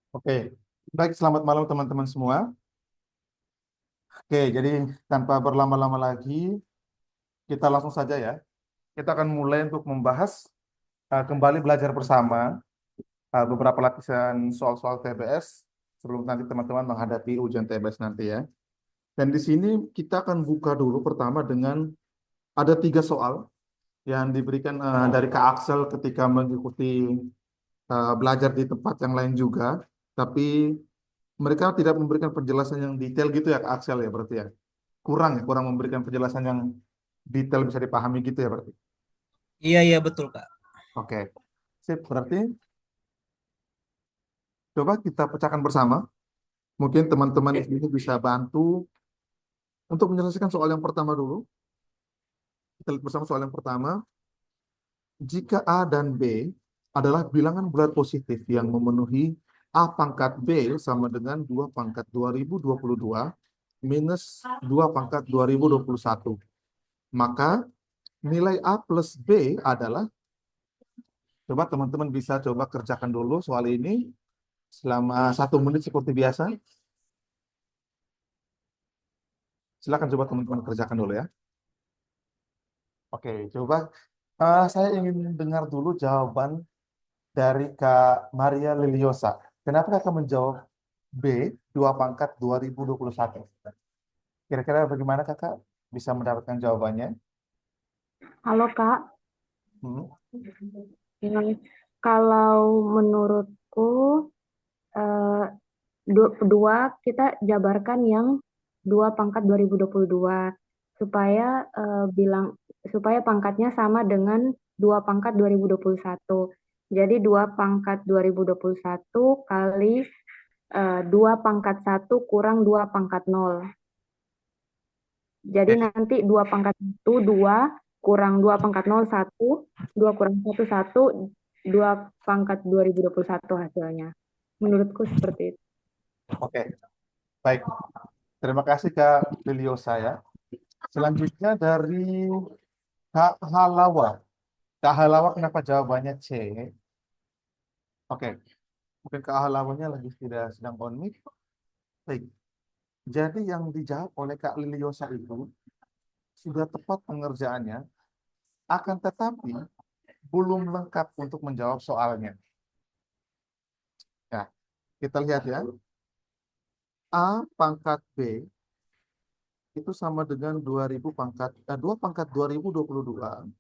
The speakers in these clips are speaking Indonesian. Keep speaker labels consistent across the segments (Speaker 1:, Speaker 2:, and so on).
Speaker 1: Oke, baik, selamat malam teman-teman semua. Oke, jadi tanpa berlama-lama lagi, kita langsung saja ya. Kita akan mulai untuk membahas kembali belajar bersama beberapa lapisan soal-soal TBS sebelum nanti teman-teman menghadapi ujian TBS nanti ya. Dan di sini kita akan buka dulu pertama dengan ada 3 soal yang diberikan dari Kak Axel ketika mengikuti belajar di tempat yang lain juga. Tapi mereka tidak memberikan penjelasan yang detail gitu ya Kak Axel ya berarti ya. Kurang memberikan penjelasan yang detail bisa dipahami gitu ya berarti.
Speaker 2: Iya, iya betul, Kak.
Speaker 1: Oke. Sip, berarti coba kita pecahkan bersama. Mungkin teman-teman di sini bisa bantu untuk menyelesaikan soal yang pertama dulu. Kita lihat bersama soal yang pertama. Jika A dan B adalah bilangan bulat positif yang memenuhi A pangkat B sama dengan 2 pangkat 2022 minus 2 pangkat 2021. Maka nilai A plus B adalah, coba teman-teman bisa coba kerjakan dulu soal ini selama 1 menit seperti biasa. Silakan coba teman-teman kerjakan dulu ya. Oke, coba saya ingin dengar dulu jawaban dari Kak Maria Liliosa. Kenapa Kakak menjawab B, 2 pangkat 2021? Kira-kira bagaimana Kakak bisa mendapatkan jawabannya?
Speaker 3: Halo Kak.
Speaker 1: Hmm.
Speaker 3: Ini kalau menurutku eh, dua kita jabarkan yang 2 pangkat 2022 supaya supaya pangkatnya sama dengan 2 pangkat 2021. Jadi 2 pangkat 2021 kali 2 pangkat 1 kurang 2 pangkat 0. Jadi
Speaker 1: Oke,
Speaker 3: nanti 2 pangkat 1 2 kurang 2 pangkat 0 1, 2 kurang 1 1, 2 pangkat 2021 hasilnya. Menurutku seperti itu.
Speaker 1: oke, baik. Terima kasih Kak Liliosa ya. Selanjutnya dari Kak Halawa. Kak Halawa kenapa jawabannya C? Oke, mungkin Kak Halawanya lagi tidak sedang on mic. Baik. Jadi yang dijawab oleh Kak Liliosa itu sudah tepat pengerjaannya, akan tetapi belum lengkap untuk menjawab soalnya. Ya, kita lihat ya. A pangkat B itu sama dengan 2 pangkat 2022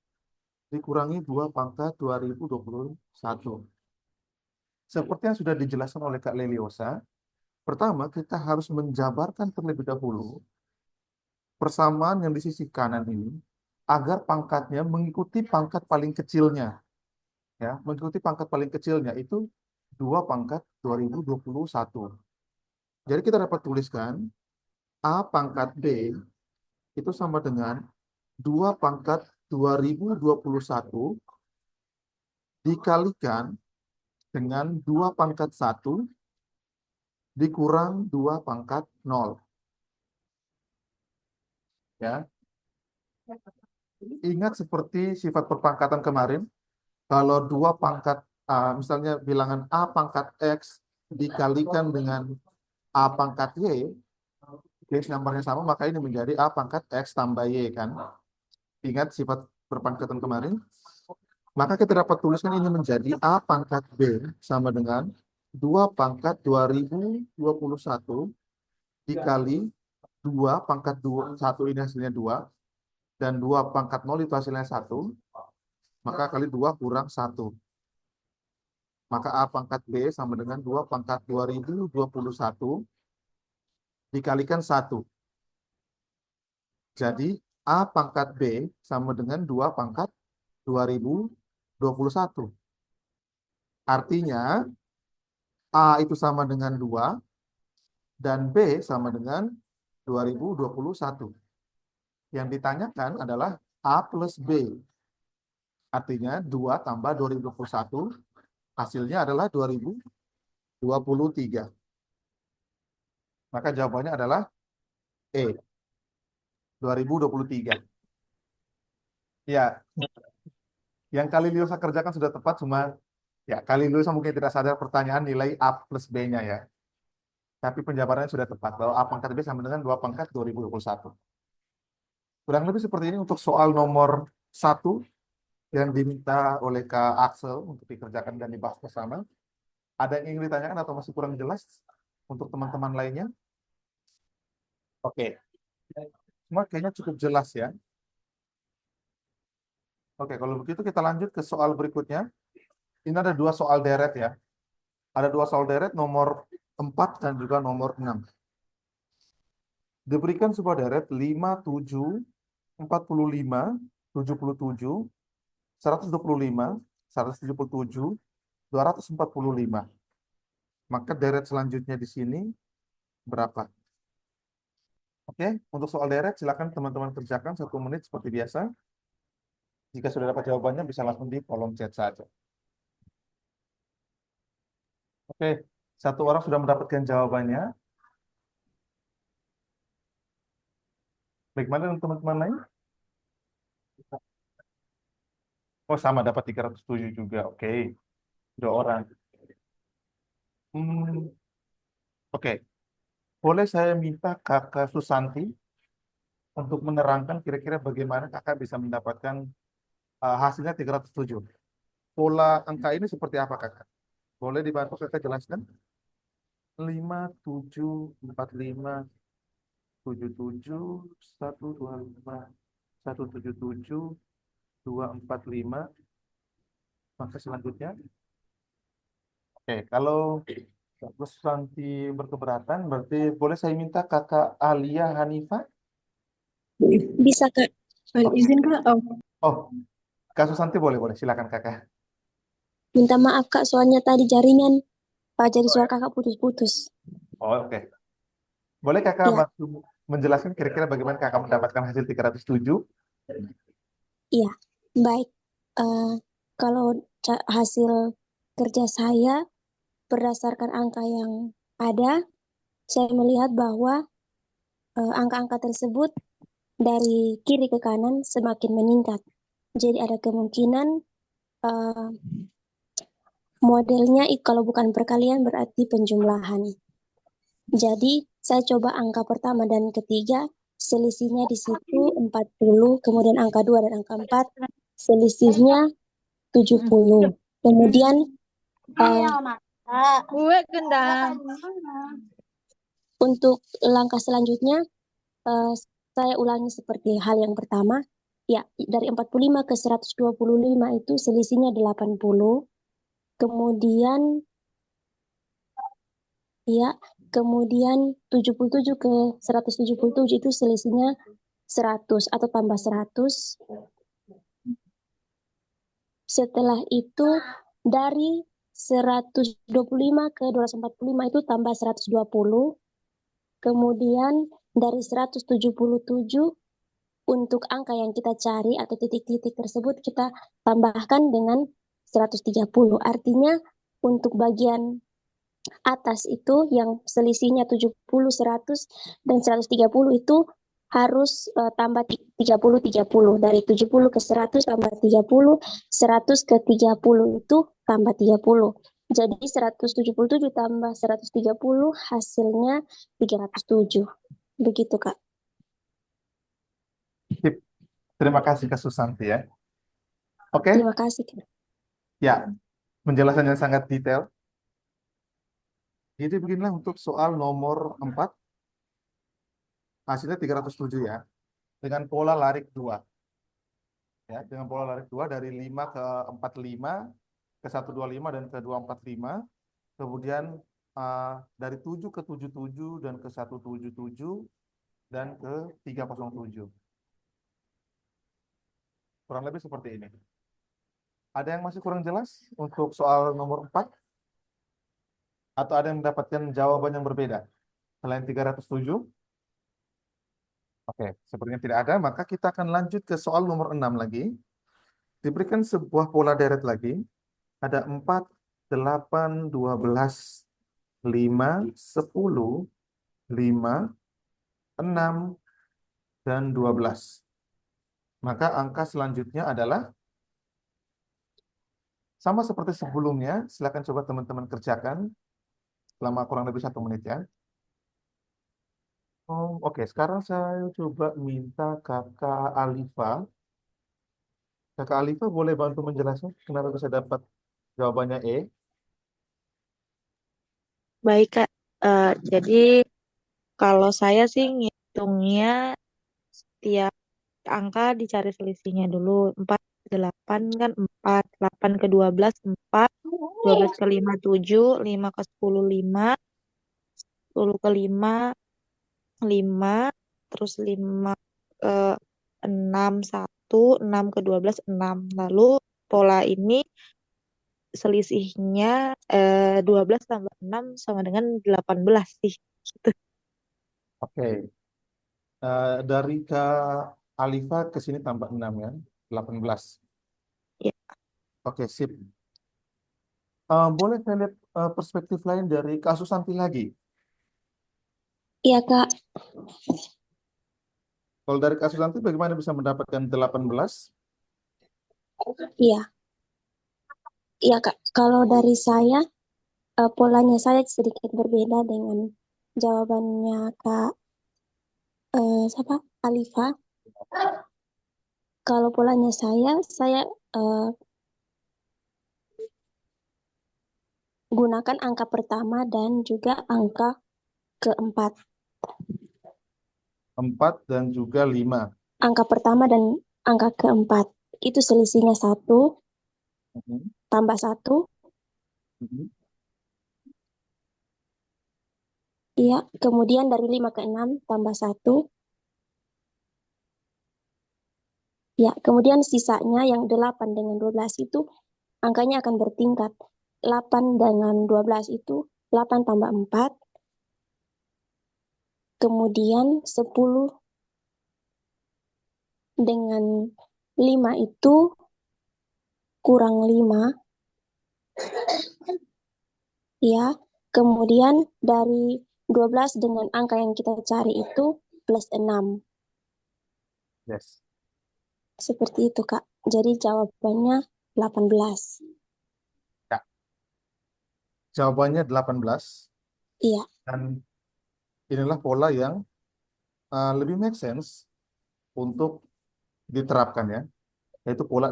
Speaker 1: dikurangi 2 pangkat 2021. Seperti yang sudah dijelaskan oleh Kak Leliosa, pertama kita harus menjabarkan terlebih dahulu persamaan yang di sisi kanan ini agar pangkatnya mengikuti pangkat paling kecilnya. Ya, mengikuti pangkat paling kecilnya itu 2 pangkat 2021. Jadi kita dapat tuliskan A pangkat B itu sama dengan 2 pangkat 2021 dikalikan dengan 2 pangkat 1 dikurang 2 pangkat 0. Ya. Ingat seperti sifat perpangkatan kemarin, kalau 2 pangkat misalnya bilangan A pangkat X dikalikan dengan A pangkat Y, base numbernya sama, maka ini menjadi A pangkat X tambah Y kan. Ingat sifat perpangkatan kemarin? Maka kita dapat tuliskan ini menjadi A pangkat B sama dengan 2 pangkat 2021 dikali 2 pangkat 1 ini hasilnya 2 dan 2 pangkat 0 itu hasilnya 1, maka kali 2 kurang 1. Maka A pangkat B sama dengan 2 pangkat 2021 dikalikan 1. Jadi A pangkat B sama dengan 2 pangkat 2021. Artinya A itu sama dengan 2 dan B sama dengan 2021. Yang ditanyakan adalah A plus B. Artinya 2 tambah 2021 hasilnya adalah 2023. Maka jawabannya adalah E, 2023. Ya, yang kali Liosa kerjakan sudah tepat, cuma Ya, kali dulu saya mungkin tidak sadar pertanyaan nilai A plus B-nya ya. Tapi penjabarannya sudah tepat bahwa A pangkat B sama dengan 2 pangkat 2021. Kurang lebih seperti ini untuk soal nomor 1 yang diminta oleh Kak Axel untuk dikerjakan dan dibahas bersama. Ada yang ingin ditanyakan atau masih kurang jelas untuk teman-teman lainnya? Oke, semua kayaknya cukup jelas ya. Oke, kalau begitu kita lanjut ke soal berikutnya. Ini ada 2 soal deret ya. Ada 2 soal deret nomor 4 dan juga nomor 6. Diberikan sebuah deret 5, 7, 45, 77, 125, 177, 245. Maka deret selanjutnya di sini berapa? Oke, untuk soal deret silakan teman-teman kerjakan 1 menit seperti biasa. Jika sudah dapat jawabannya bisa langsung di kolom chat saja. Oke, 1 orang sudah mendapatkan jawabannya. Bagaimana dengan teman-teman lain? Oh, sama dapat 307 juga. Oke, 2 orang. Hmm, oke, boleh saya minta Kakak Susanti untuk menerangkan kira-kira bagaimana Kakak bisa mendapatkan hasilnya 307. Pola angka ini seperti apa, Kakak? Boleh dibantu Kakak jelaskan? 5, 7, 45, 77, 125, 177, 245. Maka selanjutnya, oke, kalau Terus nanti berkeberatan, berarti boleh saya minta Kakak Alia Hanifah?
Speaker 4: Bisa Kak. Mohon
Speaker 1: Oke.
Speaker 4: izin Kak. Oh,
Speaker 1: Oh, Kak Susanti boleh, silakan Kakak.
Speaker 4: minta maaf Kak, soalnya tadi jaringan jadi suara Kakak putus-putus.
Speaker 1: Oh, oke. Boleh Kakak
Speaker 4: Ya,
Speaker 1: bantu menjelaskan kira-kira bagaimana Kakak mendapatkan hasil 307?
Speaker 4: iya. Baik. Eh, kalau hasil kerja saya berdasarkan angka yang ada, saya melihat bahwa angka-angka tersebut dari kiri ke kanan semakin meningkat. Jadi ada kemungkinan eh, modelnya kalau bukan perkalian berarti penjumlahan. Jadi saya coba angka pertama dan ketiga, selisihnya di situ 40, kemudian angka 2 dan angka 4, selisihnya 70. Kemudian untuk langkah selanjutnya, saya ulangi seperti hal yang pertama. Ya, dari 45 ke 125 itu selisihnya 80. Kemudian ya, kemudian 77 ke 177 itu selisihnya 100 atau tambah 100. Setelah itu dari 125 ke 245 itu tambah 120. Kemudian dari 177 untuk angka yang kita cari atau titik-titik tersebut kita tambahkan dengan 130. Artinya untuk bagian atas itu yang selisihnya 70, 100, dan 130 itu harus tambah 30. Dari 70 ke 100 tambah 30, 100 ke 30 itu tambah 30. Jadi 177 tambah 130 hasilnya 307. Begitu, Kak.
Speaker 1: Sip. Terima kasih Kak Susanti ya. Oke,
Speaker 4: Terima kasih, Kak.
Speaker 1: ya, penjelasannya sangat detail. Jadi beginilah untuk soal nomor 4, hasilnya 307 ya, dengan pola larik 2. Ya, dengan pola larik 2 dari 5 ke 45, ke 125 dan ke 245. Kemudian dari 7 ke 77 dan ke 177 dan ke 307. Kurang lebih seperti ini. Ada yang masih kurang jelas untuk soal nomor 4? Atau ada yang mendapatkan jawaban yang berbeda selain 307? Oke, sepertinya tidak ada, maka kita akan lanjut ke soal nomor 6 lagi. Diberikan sebuah pola deret lagi. Ada 4, 8, 12, 5, 10, 5, 6, dan 12. Maka angka selanjutnya adalah Sama seperti sebelumnya, silakan coba teman-teman kerjakan selama kurang lebih 1 menit ya. Oh, oke. Sekarang saya coba minta Kakak Alifa. Kakak Alifa boleh bantu menjelaskan kenapa bisa dapat jawabannya E?
Speaker 5: Baik, Kak. Jadi kalau saya sih ngitungnya tiap angka dicari selisihnya dulu. 4 8 kan 4, 8 ke 12 4, 12 ke 5 7, 5 ke 10 5, 10 ke 5 5, terus 5 ke 6 1, 6 ke 12 6. Lalu pola ini selisihnya 12 tambah 6 sama dengan 18 sih. Gitu.
Speaker 1: Oke. Dari Kak Alifa ke sini tambah 6 ya. 18.
Speaker 5: Ya.
Speaker 1: Oke, sip. Boleh saya lihat perspektif lain dari kasus Santi lagi?
Speaker 4: Iya, Kak.
Speaker 1: Kalau dari kasus Santi bagaimana bisa mendapatkan 18?
Speaker 4: Iya. Iya, Kak. Kalau dari saya, polanya saya sedikit berbeda dengan jawabannya Kak siapa? Alifa. Kalau polanya saya gunakan angka pertama dan juga angka keempat.
Speaker 1: 4 dan juga 5.
Speaker 4: Angka pertama dan angka keempat. Itu selisihnya 1
Speaker 1: Mhm,
Speaker 4: tambah 1.
Speaker 1: mhm.
Speaker 4: Iya. Kemudian dari 5 ke 6 tambah 1. Ya, kemudian sisanya yang 8 dengan 12 itu angkanya akan bertingkat. 8 dengan 12 itu 8 tambah 4. Kemudian 10 dengan 5 itu kurang 5. Ya, kemudian dari 12 dengan angka yang kita cari itu plus 6.
Speaker 1: Yes.
Speaker 4: Seperti itu, Kak. Jadi jawabannya 18.
Speaker 1: Ya. Jawabannya 18.
Speaker 4: Iya.
Speaker 1: Dan inilah pola yang lebih make sense untuk diterapkan ya. Yaitu pola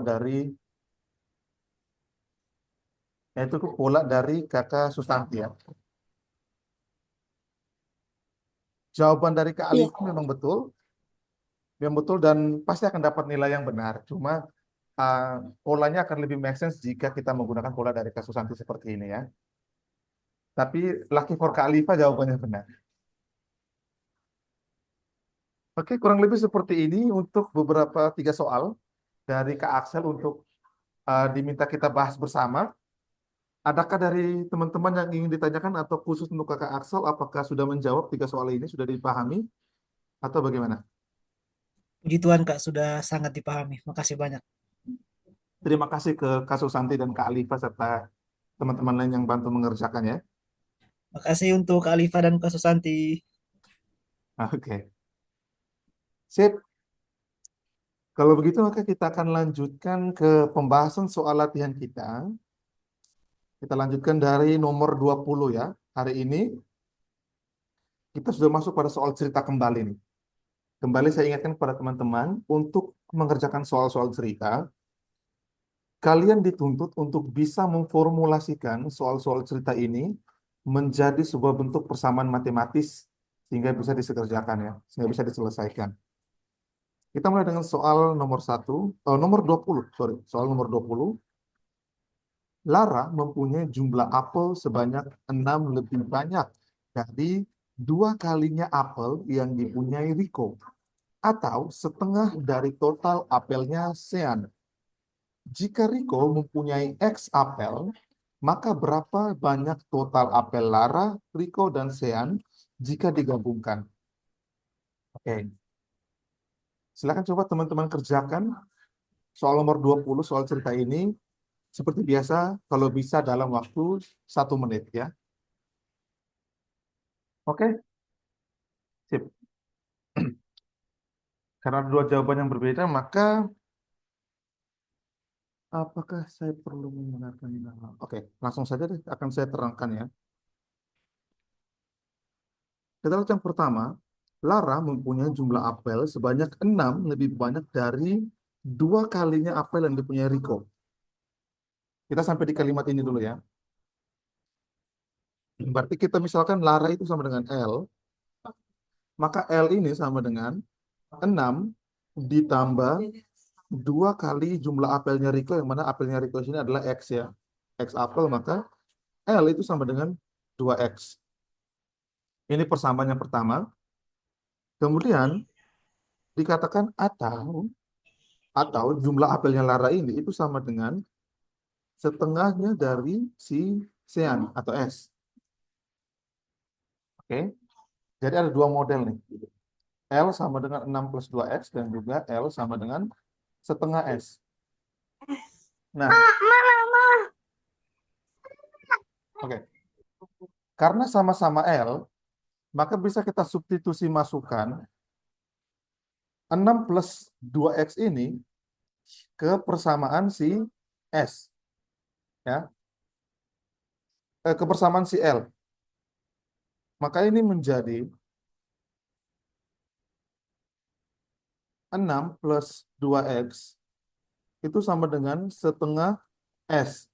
Speaker 1: dari Kakak Susanti ya. Jawaban dari Kak
Speaker 4: Iya.
Speaker 1: Alif memang betul dan pasti akan dapat nilai yang benar. Cuma uh, polanya akan lebih make sense jika kita menggunakan pola dari Kak Susanti seperti ini ya. Tapi lucky for Kak Alifa jawabannya benar. Oke, kurang lebih seperti ini untuk beberapa 3 soal dari Kak Axel untuk diminta kita bahas bersama. Adakah dari teman-teman yang ingin ditanyakan atau khusus untuk Kakak Axel, apakah sudah menjawab 3 soal ini, sudah dipahami atau bagaimana?
Speaker 2: Puji Tuhan Kak, sudah sangat dipahami. Makasih banyak.
Speaker 1: Terima kasih ke Kak Susanti dan Kak Alifa serta teman-teman lain yang bantu mengerjakan ya.
Speaker 2: Makasih untuk Kak Alifa dan Kak Susanti.
Speaker 1: Oke, sip. Kalau begitu maka kita akan lanjutkan ke pembahasan soal latihan kita. Kita lanjutkan dari nomor 20 ya. Hari ini kita sudah masuk pada soal cerita kembali nih. Kembali saya ingatkan kepada teman-teman untuk mengerjakan soal-soal cerita. Kalian dituntut untuk bisa memformulasikan soal-soal cerita ini menjadi sebuah bentuk persamaan matematis sehingga bisa disekerjakan ya, sehingga bisa diselesaikan. Kita mulai dengan soal nomor 20, sorry, soal nomor 20. Lara mempunyai jumlah apel sebanyak 6 lebih banyak dari 2 kalinya apel yang dipunyai Rico, atau setengah dari total apelnya Sean. Jika Rico mempunyai X apel, maka berapa banyak total apel Lara, Rico, dan Sean jika digabungkan? Oke, silakan coba teman-teman kerjakan soal nomor 20, soal cerita ini. Seperti biasa, kalau bisa dalam waktu 1 menit ya. Oke, sip. Karena dua jawaban yang berbeda, maka Apakah saya perlu menggunakan nama? Oke, langsung saja deh akan saya terangkan ya. Kita lihat yang pertama, Lara mempunyai jumlah apel sebanyak 6 lebih banyak dari 2 kalinya apel yang dipunyai Rico. Kita sampai di kalimat ini dulu ya. Berarti kita misalkan Lara itu sama dengan L, maka L ini sama dengan 6 ditambah 2 kali jumlah apelnya Rico, yang mana apelnya Rico sini adalah X ya. X apel, maka L itu sama dengan 2X. Ini persamaan yang pertama. Kemudian dikatakan atau jumlah apelnya Lara ini itu sama dengan setengahnya dari si Sean atau S. Oke. Jadi ada 2 model nih. L sama dengan 6 plus 2X dan juga L sama dengan setengah S. Nah, oke. Karena sama-sama L, maka bisa kita substitusi masukkan 6 plus 2X ini ke persamaan si S. Ya. Ke persamaan si L. Maka ini menjadi 6 plus 2X itu sama dengan setengah S.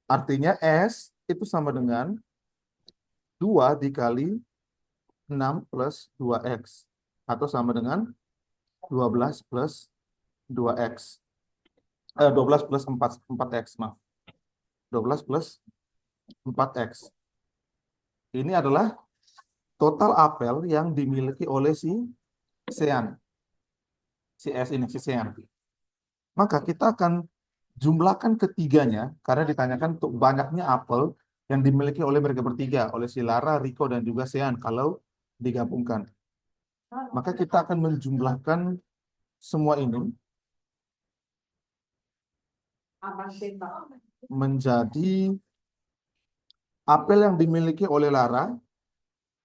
Speaker 1: Artinya S itu sama dengan 2 dikali 6 plus 2X. Atau sama dengan 12 plus 2X. 12 plus 4X, maaf. 12 plus 4X. Ini adalah total apel yang dimiliki oleh si Sean. Si S ini, si Sean. Maka kita akan jumlahkan ketiganya, karena ditanyakan untuk banyaknya apel yang dimiliki oleh mereka bertiga, oleh si Lara, Rico, dan juga Sean, kalau digabungkan. Maka kita akan menjumlahkan semua ini menjadi apel yang dimiliki oleh Lara,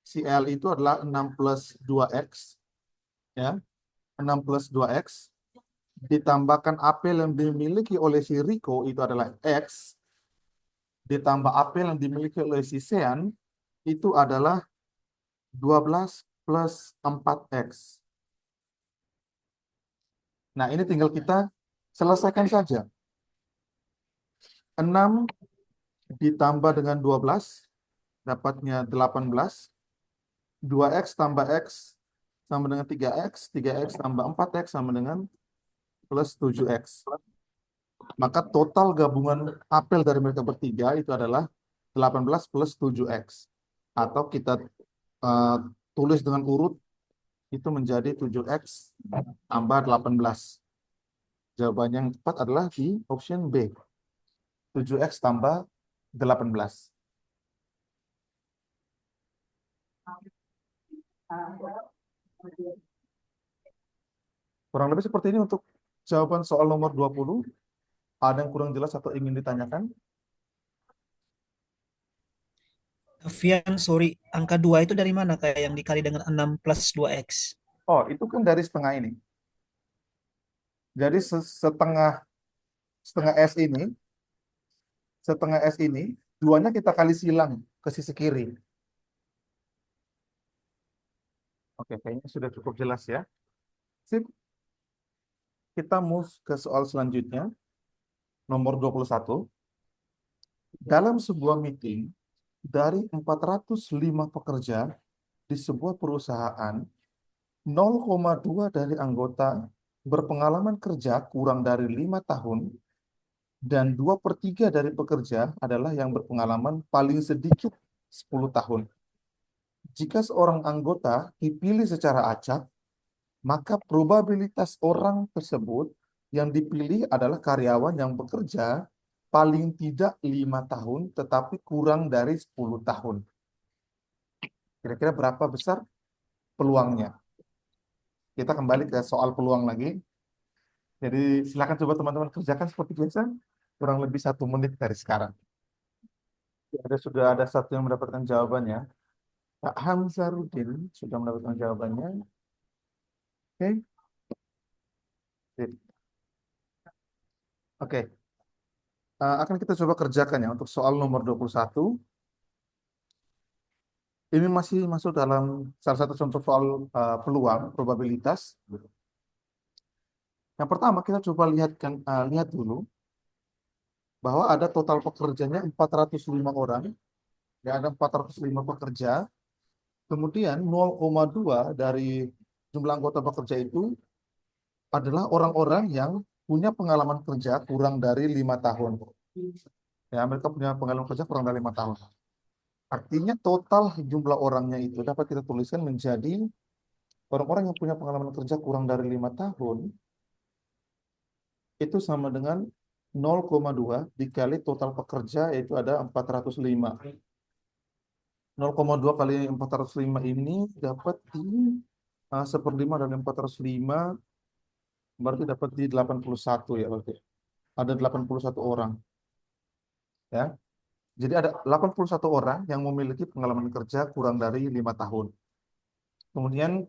Speaker 1: si L itu adalah 6 plus 2X, ya, 6 plus 2X, ditambahkan apel yang dimiliki oleh si Rico itu adalah X, ditambah apel yang dimiliki oleh si Sean itu adalah 12 plus 4X. Nah, ini tinggal kita selesaikan saja. 6 ditambah dengan 12, dapatnya 18. 2X tambah X sama dengan 3X. 3X tambah 4X sama dengan plus 7X. Maka total gabungan apel dari mereka bertiga itu adalah 18 plus 7X. Atau kita tulis dengan urut, itu menjadi 7X tambah 18. Jawaban yang tepat adalah di option B. 7X tambah 18. Kurang lebih seperti ini untuk jawaban soal nomor 20. Ada yang kurang jelas atau ingin ditanyakan?
Speaker 2: Vian, sorry, angka 2 itu dari mana kayak yang dikali dengan 6 plus 2X?
Speaker 1: Oh, itu kan dari setengah ini. Jadi setengah S ini, duanya kita kali silang ke sisi kiri. Oke, kayaknya sudah cukup jelas ya. Sip. Kita move ke soal selanjutnya. Nomor 21. Dalam sebuah meeting, dari 405 pekerja di sebuah perusahaan, 0,2 dari anggota berpengalaman kerja kurang dari 5 tahun, dan 2/3 dari pekerja adalah yang berpengalaman paling sedikit 10 tahun. Jika seorang anggota dipilih secara acak, maka probabilitas orang tersebut yang dipilih adalah karyawan yang bekerja paling tidak 5 tahun, tetapi kurang dari 10 tahun. Kira-kira berapa besar peluangnya? Kita kembali ke soal peluang lagi. Jadi silakan coba teman-teman kerjakan seperti biasa, kurang lebih 1 menit dari sekarang. Sudah ada satu yang mendapatkan jawabannya. Pak Hamzarudin sudah mendapatkan jawabannya. Oke. Sip. Oke. Akan kita coba kerjakan ya untuk soal nomor 21. Ini masih masuk dalam salah satu contoh soal peluang, probabilitas. Yang pertama kita coba lihat dulu bahwa ada total pekerjanya 405 orang. Ya, ada 405 pekerja. Kemudian 0,2 dari jumlah anggota pekerja itu adalah orang-orang yang punya pengalaman kerja kurang dari 5 tahun. Ya, mereka punya pengalaman kerja kurang dari 5 tahun. Artinya total jumlah orangnya itu dapat kita tuliskan menjadi orang-orang yang punya pengalaman kerja kurang dari 5 tahun itu sama dengan 0,2 dikali total pekerja yaitu ada 405. 0,2 kali 405 ini dapat di 1/5 dari 405 berarti dapat di 81 ya berarti. Ada 81 orang ya. Jadi ada 81 orang yang memiliki pengalaman kerja kurang dari 5 tahun. Kemudian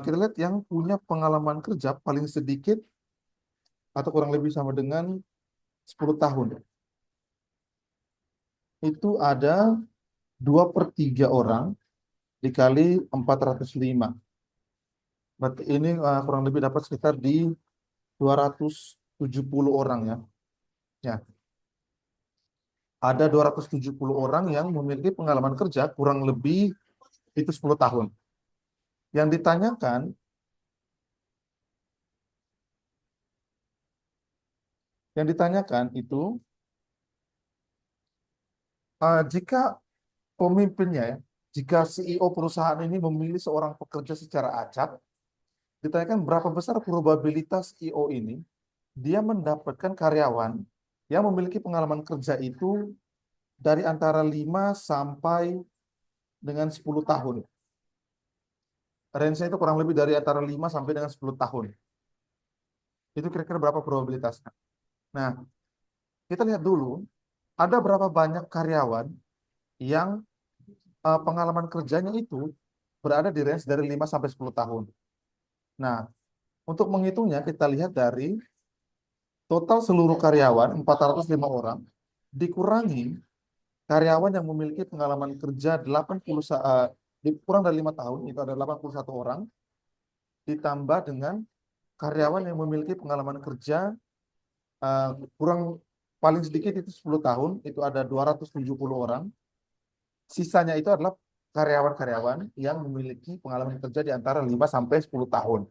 Speaker 1: kita lihat yang punya pengalaman kerja paling sedikit atau kurang lebih sama dengan 10 tahun. Itu ada 2/3 orang dikali 405. Berarti ini kurang lebih dapat sekitar di 270 orang ya. Ya, ada 270 orang yang memiliki pengalaman kerja kurang lebih itu 10 tahun. Yang ditanyakan itu jika pemimpinnya ya, jika CEO perusahaan ini memilih seorang pekerja secara acak, ditanyakan berapa besar probabilitas CEO ini dia mendapatkan karyawan yang memiliki pengalaman kerja itu dari antara 5 sampai dengan 10 tahun. Range-nya itu kurang lebih dari antara 5 sampai dengan 10 tahun. Itu kira-kira berapa probabilitasnya? Nah, kita lihat dulu, ada berapa banyak karyawan yang pengalaman kerjanya itu berada di range dari 5 sampai 10 tahun. Nah, untuk menghitungnya kita lihat dari total seluruh karyawan 405 orang dikurangi karyawan yang memiliki pengalaman kerja 80 kurang dari 5 tahun itu ada 81 orang ditambah dengan karyawan yang memiliki pengalaman kerja kurang paling sedikit itu 10 tahun itu ada 270 orang. Sisanya itu adalah karyawan-karyawan yang memiliki pengalaman kerja di antara 5 sampai 10 tahun.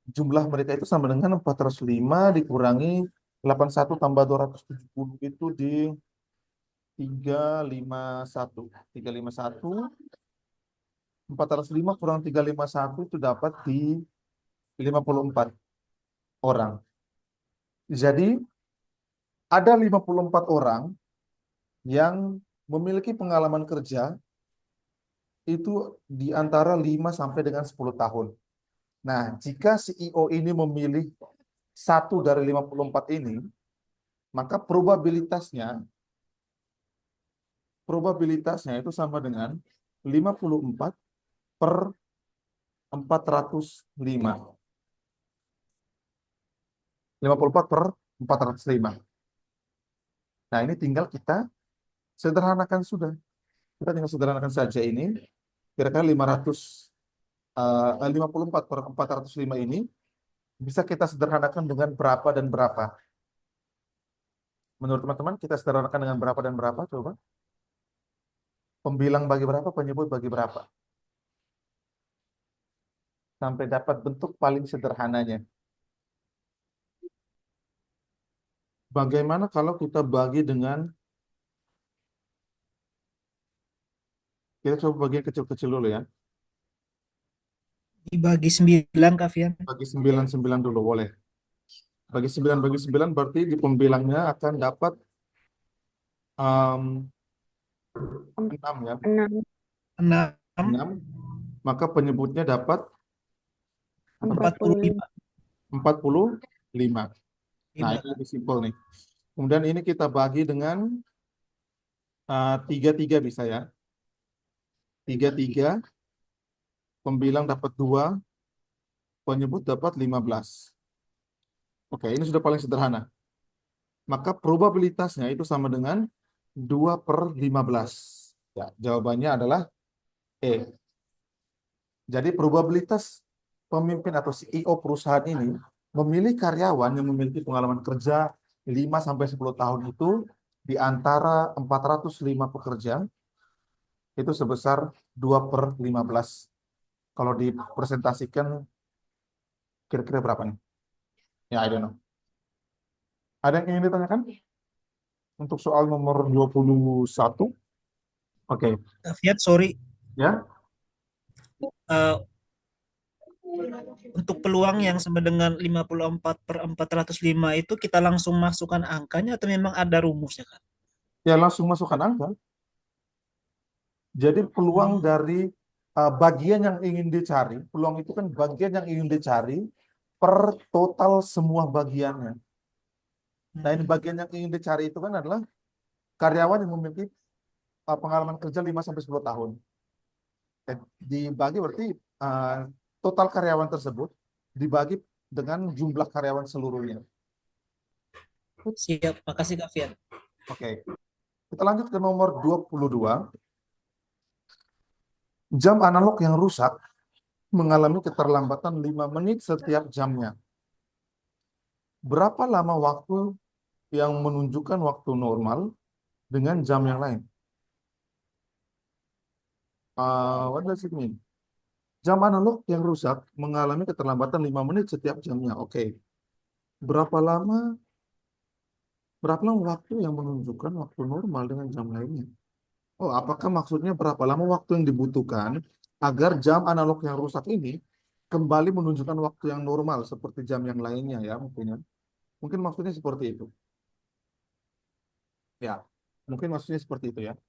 Speaker 1: Jumlah mereka itu sama dengan 405 dikurangi 81 tambah 270 itu di 351. 351 405 kurang 351 itu dapat di 54 orang. Jadi ada 54 orang yang memiliki pengalaman kerja itu di antara 5 sampai dengan 10 tahun. Nah, jika CEO ini memilih satu dari 54 ini, maka probabilitasnya itu sama dengan 54 per 405. 54 per 405. Nah, ini tinggal kita sederhanakan sudah. Kita tinggal sederhanakan saja ini. Kira-kira 54 per 405 ini bisa kita sederhanakan dengan berapa dan berapa. Menurut teman-teman, kita sederhanakan dengan berapa dan berapa? Coba. Pembilang bagi berapa, penyebut bagi berapa. Sampai dapat bentuk paling sederhananya. Bagaimana kalau kita bagi dengan, kita coba bagi yang kecil-kecil dulu ya.
Speaker 2: Dibagi 9, Kak Fian.
Speaker 1: Bagi 9 dulu, boleh. Bagi 9 berarti di pembilangnya akan dapat 6 ya.
Speaker 3: 6,
Speaker 2: 6,
Speaker 1: 6. Maka penyebutnya dapat
Speaker 2: 45.
Speaker 1: 45. Nah, ini lebih simpel nih. Kemudian ini kita bagi dengan 3 bisa ya. 3, pembilang dapat 2, penyebut dapat 15. Oke, ini sudah paling sederhana. Maka probabilitasnya itu sama dengan 2/15. Ya, jawabannya adalah E. Jadi probabilitas pemimpin atau CEO perusahaan ini memilih karyawan yang memiliki pengalaman kerja 5 sampai 10 tahun itu di antara 405 pekerja itu sebesar 2/15. Kalau dipresentasikan kira-kira berapa nih? Ya, I don't know. Ada yang ingin ditanyakan untuk soal nomor 21? Oke,
Speaker 2: Fiat, sorry.
Speaker 1: ya.
Speaker 2: Eh, untuk peluang yang sama dengan 54/405 itu kita langsung masukkan angkanya atau memang ada rumusnya, Kak?
Speaker 1: Ya, langsung masukkan angka. Jadi peluang dari bagian yang ingin dicari, peluang itu kan bagian yang ingin dicari per total semua bagiannya. Nah, ini bagian yang ingin dicari itu kan adalah karyawan yang memiliki pengalaman kerja 5 sampai 10 tahun. Dan dibagi berarti total karyawan tersebut dibagi dengan jumlah karyawan seluruhnya.
Speaker 2: Siap, makasih Kak Fiat.
Speaker 1: Oke. Kita lanjut ke nomor 22. Jam analog yang rusak mengalami keterlambatan 5 menit setiap jamnya. Berapa lama waktu yang menunjukkan waktu normal dengan jam yang lain? What does it mean? Jam analog yang rusak mengalami keterlambatan 5 menit setiap jamnya. Oke. Berapa lama waktu yang menunjukkan waktu normal dengan jam lainnya? Oh, apakah maksudnya berapa lama waktu yang dibutuhkan agar jam analog yang rusak ini kembali menunjukkan waktu yang normal seperti jam yang lainnya ya mungkin ya. Mungkin maksudnya seperti itu. Ya, mungkin maksudnya seperti itu ya.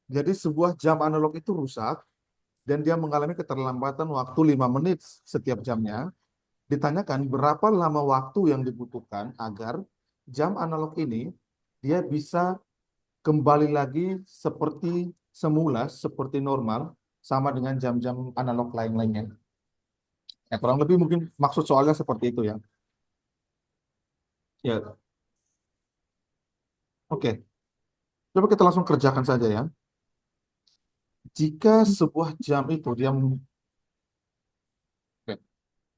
Speaker 1: Jadi sebuah jam analog itu rusak dan dia mengalami keterlambatan waktu 5 menit setiap jamnya. Ditanyakan berapa lama waktu yang dibutuhkan agar jam analog ini dia bisa kembali lagi seperti semula, seperti normal, sama dengan jam-jam analog lain-lainnya. Ya, kurang lebih mungkin maksud soalnya seperti itu ya. Ya, oke. Coba kita langsung kerjakan saja ya. Jika sebuah jam itu oke.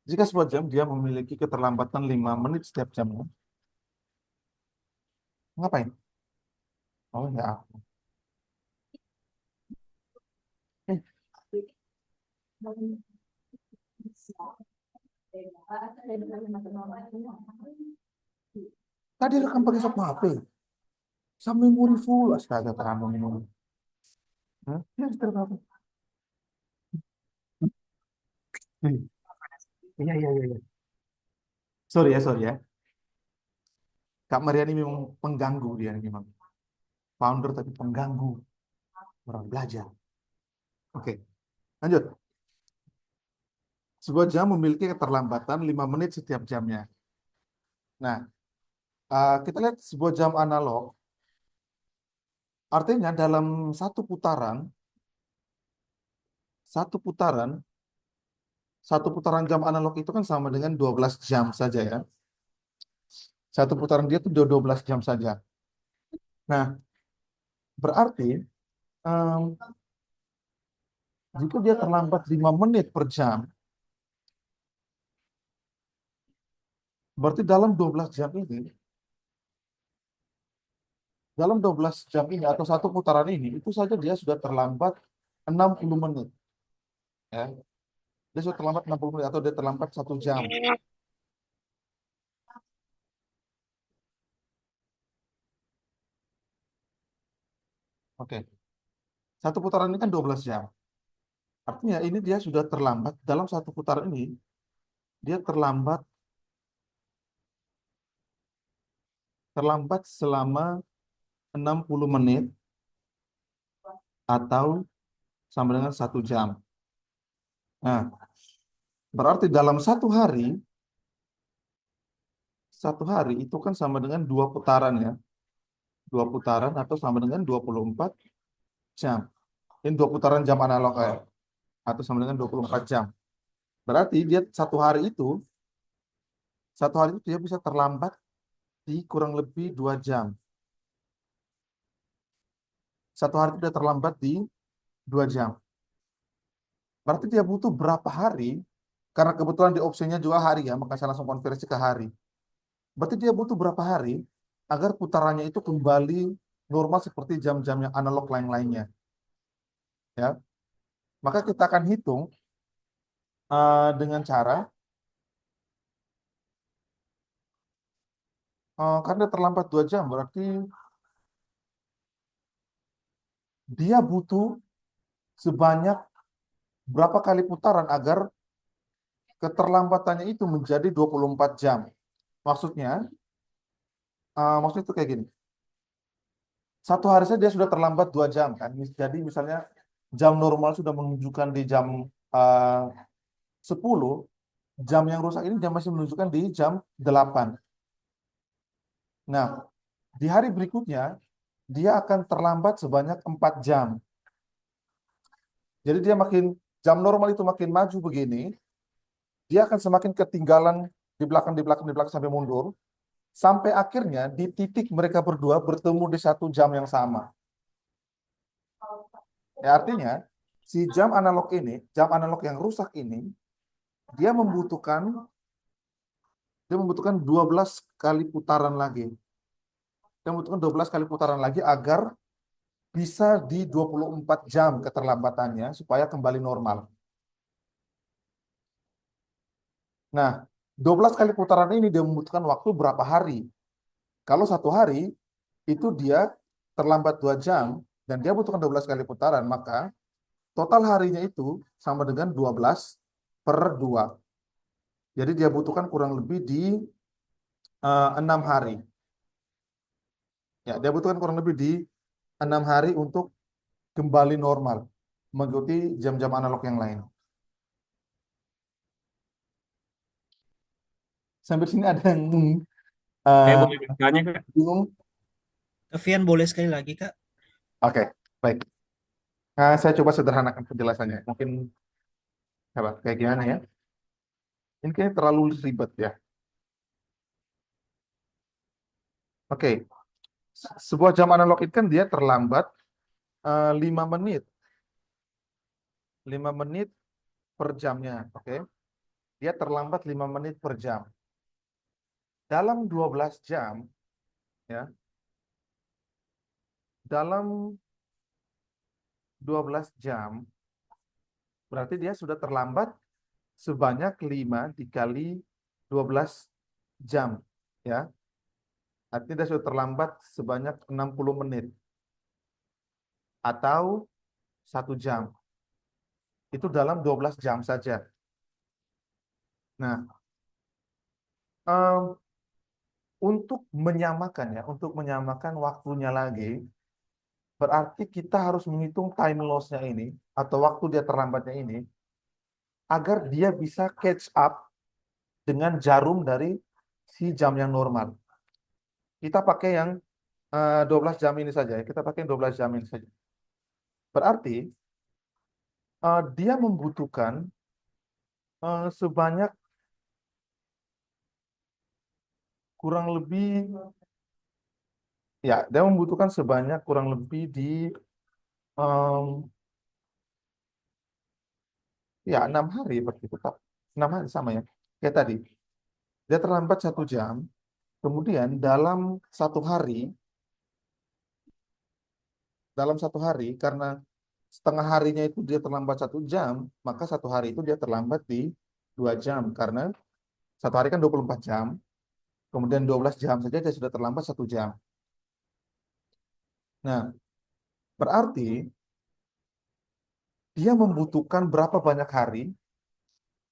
Speaker 1: Jika sebuah jam dia memiliki keterlambatan 5 menit setiap jamnya, ngapain? Oh ya. Eh, tadi rekam pakai satu HP. Sama memori full. Astaga, kamu ini. Hah? Ya, apa? Iya, iya, iya, iya. Sorry ya. Kak Mariani memang pengganggu dia memang. Founder tapi pengganggu. Orang belajar. Oke, lanjut. Sebuah jam memiliki keterlambatan 5 menit setiap jamnya. Nah, kita lihat sebuah jam analog. Artinya dalam satu putaran, satu putaran jam analog itu kan sama dengan 12 jam saja ya. Satu putaran dia itu 12 jam saja. Nah, berarti jika dia terlambat 5 menit per jam, berarti dalam 12 jam ini, atau satu putaran ini, itu saja dia sudah terlambat 60 menit. Ya. Dia sudah terlambat 60 menit atau dia terlambat 1 jam. Oke. Satu putaran ini kan 12 jam. Artinya ini dia sudah terlambat dalam satu putaran ini, dia terlambat selama 60 menit atau sama dengan 1 jam. Nah, berarti dalam satu hari itu kan sama dengan 2 putaran ya. 2 putaran atau sama dengan 24 jam. Ini 2 putaran jam analog ya. Atau sama dengan 24 jam. Berarti dia Satu hari itu dia bisa terlambat di kurang lebih 2 jam. Satu hari itu dia terlambat di 2 jam. Berarti dia butuh berapa hari? Karena kebetulan di opsinya juga hari ya, maka saya langsung konversi ke hari. Berarti dia butuh berapa hari agar putarannya itu kembali normal seperti jam-jam yang analog lain-lainnya. Ya, maka kita akan hitung dengan cara karena terlambat 2 jam, berarti dia butuh sebanyak berapa kali putaran agar keterlambatannya itu menjadi 24 jam. Maksudnya itu kayak gini. Satu hari saja dia sudah terlambat 2 jam kan. Jadi misalnya jam normal sudah menunjukkan di jam 10, jam yang rusak ini dia masih menunjukkan di jam 8. Nah, di hari berikutnya dia akan terlambat sebanyak 4 jam. Jadi dia jam normal itu makin maju begini, dia akan semakin ketinggalan di belakang sampai mundur, sampai akhirnya di titik mereka berdua bertemu di 1 jam yang sama. Ya, artinya si jam analog yang rusak ini, dia membutuhkan 12 kali putaran lagi. Dia membutuhkan 12 kali putaran lagi agar bisa di 24 jam keterlambatannya supaya kembali normal. Nah, 12 kali putaran ini dia membutuhkan waktu berapa hari? Kalau 1 hari itu dia terlambat 2 jam dan dia butuhkan 12 kali putaran, maka total harinya itu sama dengan 12/2. Jadi dia butuhkan kurang lebih di 6 hari. Ya, dia butuhkan kurang lebih di 6 hari untuk kembali normal, mengikuti jam-jam analog yang lain. Sampai sini ada yang
Speaker 6: Saya boleh bertanya, Kak?
Speaker 1: bingung?
Speaker 2: Vian boleh sekali lagi, Kak?
Speaker 1: Oke, baik. Nah, saya coba sederhanakan penjelasannya. Mungkin kayak gimana ya? Ini kayaknya terlalu ribet ya. Oke, sebuah jam analog itu kan dia terlambat 5 menit. 5 menit per jamnya, oke? Dia terlambat 5 menit per jam. Dalam 12 jam, ya, dalam 12 jam, berarti dia sudah terlambat sebanyak 5 dikali 12 jam, ya. Artinya dia sudah terlambat sebanyak 60 menit atau 1 jam. Itu dalam 12 jam saja. Nah, untuk menyamakan waktunya lagi, berarti kita harus menghitung time loss-nya ini atau waktu dia terlambatnya ini agar dia bisa catch up dengan jarum dari si jam yang normal. Kita pakai yang 12 jam ini saja ya. Kita pakai 12 jam ini saja. Berarti dia membutuhkan sebanyak kurang lebih ya, dia membutuhkan sebanyak kurang lebih di ya 6 hari berarti tetap 6 hari sama ya. Kayak tadi, dia terlambat 1 jam, kemudian dalam satu hari karena setengah harinya itu dia terlambat 1 jam, maka 1 hari itu dia terlambat di 2 jam karena 1 hari kan 24 jam, kemudian 12 jam saja dia sudah terlambat 1 jam. Nah, berarti dia membutuhkan berapa banyak hari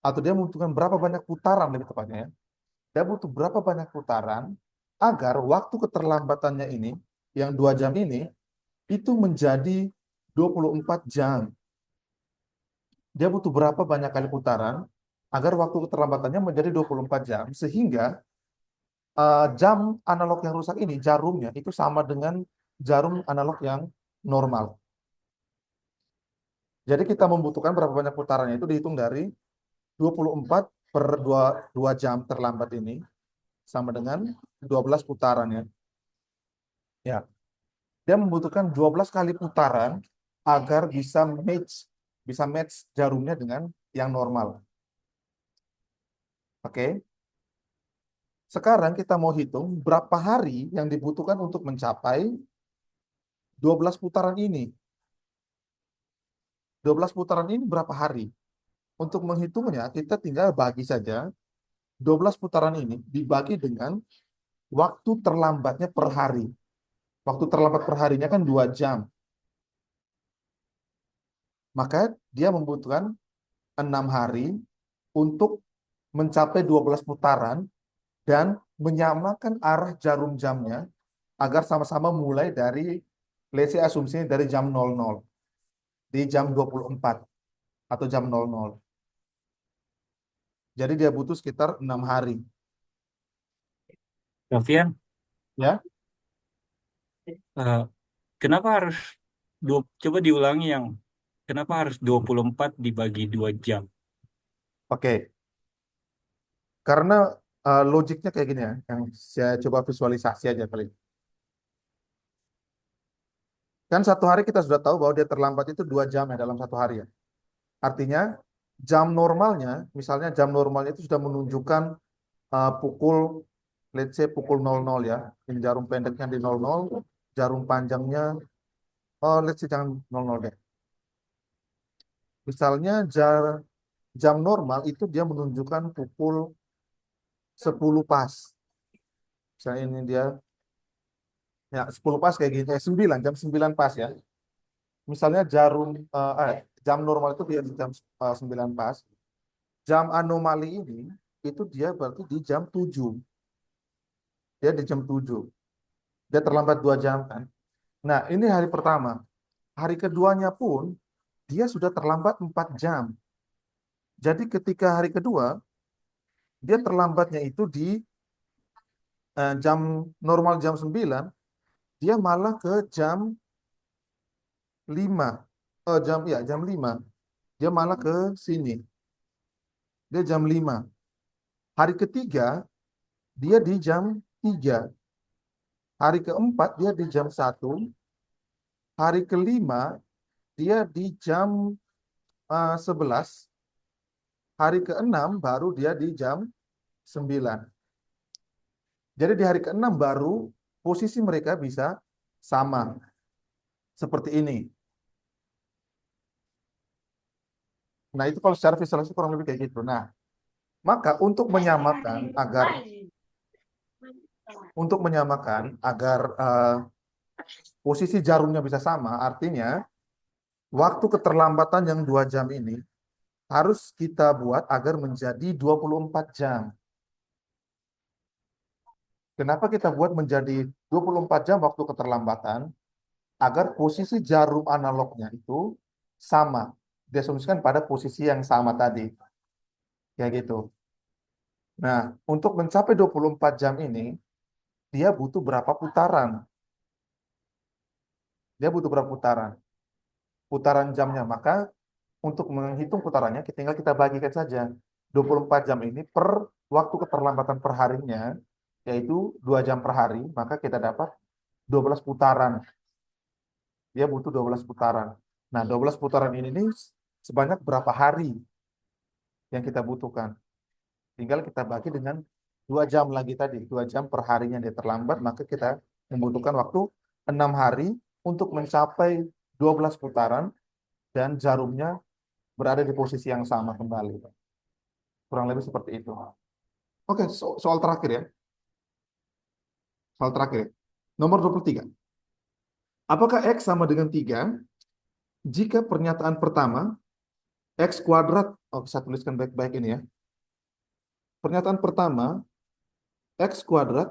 Speaker 1: atau dia membutuhkan berapa banyak putaran lebih tepatnya ya. Dia butuh berapa banyak putaran agar waktu keterlambatannya ini yang 2 jam ini itu menjadi 24 jam. Dia butuh berapa banyak kali putaran agar waktu keterlambatannya menjadi 24 jam sehingga jam analog yang rusak ini jarumnya itu sama dengan jarum analog yang normal. Jadi kita membutuhkan berapa banyak putarannya itu dihitung dari 24/2 jam terlambat ini sama dengan 12 putaran ya. Ya, dia membutuhkan 12 kali putaran agar bisa match jarumnya dengan yang normal. Oke. Sekarang kita mau hitung berapa hari yang dibutuhkan untuk mencapai 12 putaran ini. 12 putaran ini berapa hari? Untuk menghitungnya, kita tinggal bagi saja 12 putaran ini dibagi dengan waktu terlambatnya per hari. Waktu terlambat per harinya kan 2 jam. Maka dia membutuhkan 6 hari untuk mencapai 12 putaran dan menyamakan arah jarum jamnya agar sama-sama mulai dari, let's say asumsinya dari jam 00 di jam 24 atau jam 00. Jadi dia butuh sekitar 6 hari.
Speaker 6: Novian,
Speaker 1: Ya,
Speaker 6: eh, kenapa harus coba diulangi yang kenapa harus 24 dibagi 2 jam?
Speaker 1: oke. Karena logiknya kayak gini ya, yang saya coba visualisasi aja kali. Kan satu hari kita sudah tahu bahwa dia terlambat itu 2 jam ya dalam satu hari ya. Artinya jam normalnya, misalnya jam normalnya itu sudah menunjukkan pukul, let's say pukul 00 ya. Ini jarum pendeknya di 00, jarum panjangnya, let's say jangan 00 deh. Misalnya jam normal itu dia menunjukkan pukul 10 pas. Misalnya ini dia, ya 10 pas kayak gini, 9, jam 9 pas ya. Misalnya jam normal itu dia di jam 9 pas. Jam anomali ini itu dia berarti di jam 7. Dia di jam 7. Dia terlambat 2 jam kan. Nah, ini hari pertama. Hari keduanya pun dia sudah terlambat 4 jam. Jadi ketika hari kedua, dia terlambatnya itu di jam normal jam 9, dia malah ke jam 5. Jam 5. Dia malah ke sini. Dia jam 5. Hari ketiga, dia di jam 3. Hari keempat, dia di jam 1. Hari kelima, dia di jam 11. Hari keenam, baru dia di jam 9. Jadi di hari keenam baru posisi mereka bisa sama. Seperti ini. Nah, itu kalau secara visualisasi kurang lebih kayak gitu. Nah, maka untuk menyamakan agar posisi jarumnya bisa sama, artinya waktu keterlambatan yang 2 jam ini harus kita buat agar menjadi 24 jam. Kenapa kita buat menjadi 24 jam waktu keterlambatan? Agar posisi jarum analognya itu sama. Diasumsikan pada posisi yang sama tadi. Kayak gitu. Nah, untuk mencapai 24 jam ini, dia butuh berapa putaran? Dia butuh berapa putaran? Putaran jamnya. Maka untuk menghitung putarannya, tinggal kita bagikan saja. 24 jam ini per waktu keterlambatan per harinya, yaitu 2 jam per hari, maka kita dapat 12 putaran. Dia butuh 12 putaran. Nah, 12 putaran ini nih sebanyak berapa hari yang kita butuhkan. Tinggal kita bagi dengan 2 jam lagi tadi. 2 jam per harinya dia terlambat, maka kita membutuhkan waktu 6 hari untuk mencapai 12 putaran dan jarumnya berada di posisi yang sama kembali. Kurang lebih seperti itu. Oke, soal terakhir ya. Soal terakhir. Nomor 23. Apakah X sama dengan 3 jika pernyataan pertama X kuadrat, saya tuliskan baik-baik ini ya. Pernyataan pertama, X kuadrat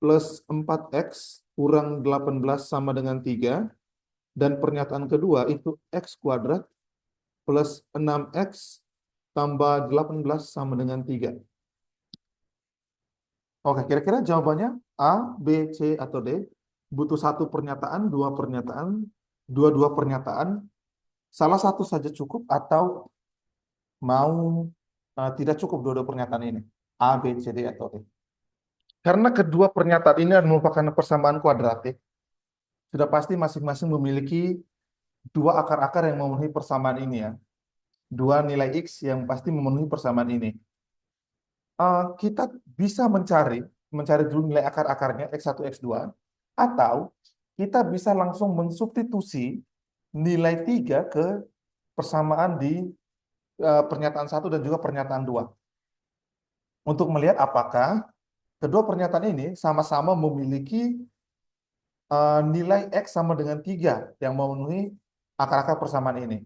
Speaker 1: plus 4X kurang 18 sama dengan 3. Dan pernyataan kedua itu X kuadrat plus 6X tambah 18 sama dengan 3. Oke, kira-kira jawabannya A, B, C, atau D? Butuh satu pernyataan, dua pernyataan, dua pernyataan, salah satu saja cukup atau mau tidak cukup dua pernyataan ini? A, B, C, D, atau D? Karena kedua pernyataan ini merupakan persamaan kuadratik, sudah pasti masing-masing memiliki dua akar-akar yang memenuhi persamaan ini ya. Dua nilai X yang pasti memenuhi persamaan ini. Kita bisa mencari dulu nilai akar-akarnya X1, X2, atau kita bisa langsung mensubstitusi nilai 3 ke persamaan di pernyataan 1 dan juga pernyataan 2. Untuk melihat apakah kedua pernyataan ini sama-sama memiliki nilai X sama dengan 3 yang memenuhi akar-akar persamaan ini.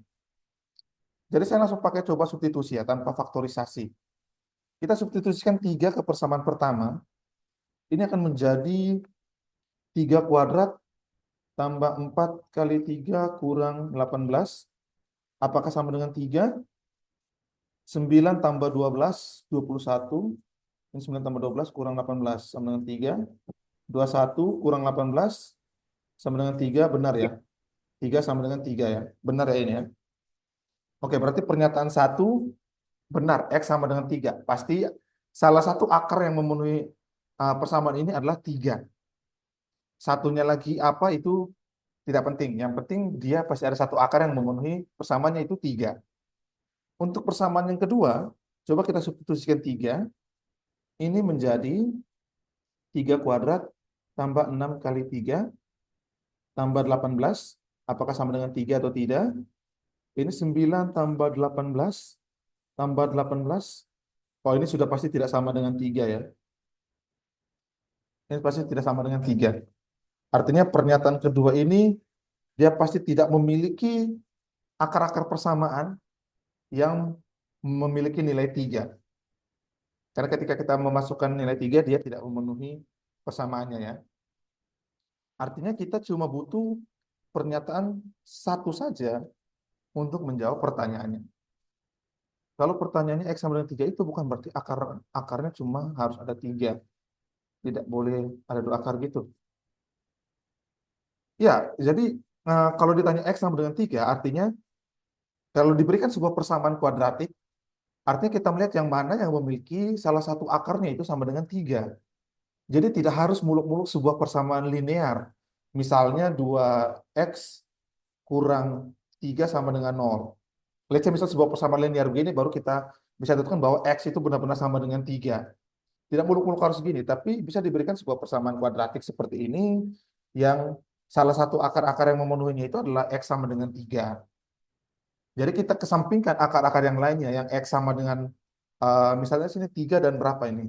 Speaker 1: Jadi saya langsung pakai coba substitusi ya, tanpa faktorisasi. Kita substitusikan 3 ke persamaan pertama. Ini akan menjadi 3 kuadrat tambah 4 kali 3 kurang 18. Apakah sama dengan 3? 9 tambah 12, 21. Ini 9 tambah 12 kurang 18 sama dengan 3. 21 kurang 18 sama dengan 3, benar ya? 3 sama dengan 3 ya. Benar ya ini ya? Oke, berarti pernyataan 1 benar, X sama dengan 3. Pasti salah satu akar yang memenuhi persamaan ini adalah 3. Satunya lagi apa itu tidak penting. Yang penting dia pasti ada satu akar yang memenuhi persamaannya itu 3. Untuk persamaan yang kedua, coba kita substitusikan 3. Ini menjadi 3 kuadrat tambah 6 kali 3 tambah 18. Apakah sama dengan 3 atau tidak? Ini 9 tambah 18 tambah 18. Oh, ini sudah pasti tidak sama dengan 3 ya. Ini pasti tidak sama dengan 3. Artinya pernyataan kedua ini dia pasti tidak memiliki akar-akar persamaan yang memiliki nilai 3. Karena ketika kita memasukkan nilai 3, dia tidak memenuhi persamaannya ya. Artinya kita cuma butuh pernyataan 1 saja untuk menjawab pertanyaannya. Kalau pertanyaannya X sama dengan 3 itu bukan berarti akarnya cuma harus ada 3. Tidak boleh ada 2 akar gitu. Ya, jadi kalau ditanya X sama dengan 3, artinya kalau diberikan sebuah persamaan kuadratik, artinya kita melihat yang mana yang memiliki salah satu akarnya itu sama dengan 3. Jadi tidak harus muluk-muluk sebuah persamaan linear. Misalnya 2X kurang 3 sama dengan 0. Let's say misal sebuah persamaan linear begini, baru kita bisa tentukan bahwa X itu benar-benar sama dengan 3. Tidak muluk-muluk harus gini, tapi bisa diberikan sebuah persamaan kuadratik seperti ini, yang salah satu akar-akar yang memenuhinya itu adalah X sama dengan 3. Jadi kita kesampingkan akar-akar yang lainnya, yang X sama dengan, misalnya sini 3 dan berapa ini?